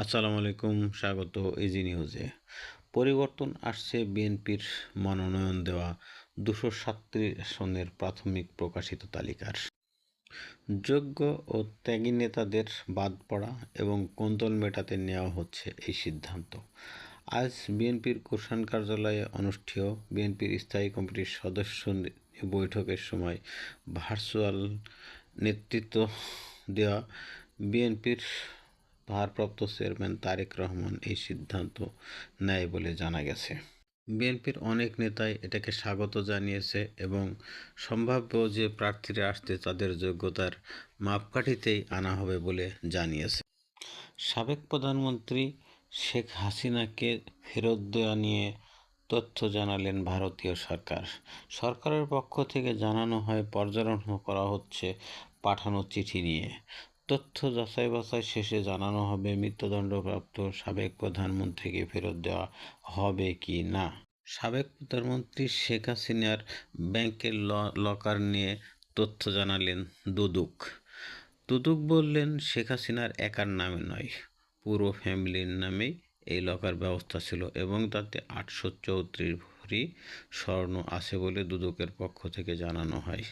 আসসালামু আলাইকুম, স্বাগত ইজি নিউজে। পরিবর্তন আসছে বিএনপির মনোনয়ন দেওয়া 237 আসনের প্রাথমিক প্রকাশিত তালিকার। যোগ্য ও ত্যাগী নেতাদের বাদ পড়া এবং কোন্দল মেটাতে নেওয়া হচ্ছে এই সিদ্ধান্ত। আজ বিএনপির গুলশান কার্যালয়ে অনুষ্ঠেয় বিএনপির স্থায়ী কমিটির সদস্য বৈঠকের সময় ভার্চুয়াল নেতৃত্ব দেওয়া বিএনপির ভারপ্রাপ্ত চেয়ারম্যান তারেক রহমান এই সিদ্ধান্ত নেয় বলে জানা গেছে। বিএনপির অনেক নেতাই এটাকে স্বাগত জানিয়েছে এবং সম্ভাব্য যে প্রার্থীরা আসতে তাদের যোগ্যতার মাপকাঠিতেই আনা হবে বলে জানিয়েছে। সাবেক প্রধানমন্ত্রী শেখ হাসিনাকে ফেরত দেওয়া নিয়ে তথ্য জানালেন ভারতীয় সরকার। সরকারের পক্ষ থেকে জানানো হয় পর্যালোচনা করা হচ্ছে পাঠানো চিঠি নিয়ে। তথ্য যাচাই বাছাই শেষে জানানো হবে মৃত্যুদণ্ডপ্রাপ্ত সাবেক প্রধানমন্ত্রীকে ফেরত দেওয়া হবে কি না। সাবেক প্রধানমন্ত্রী শেখ হাসিনার ব্যাংকের লকার নিয়ে তথ্য জানালেন দুদক। দুদক বললেন, শেখ হাসিনার একার নামে নয়, পুরো ফ্যামিলির নামেই এই লকার ব্যবস্থা ছিল এবং তাতে 834 ভরি স্বর্ণ আছে বলে দুদকের পক্ষ থেকে জানানো হয়।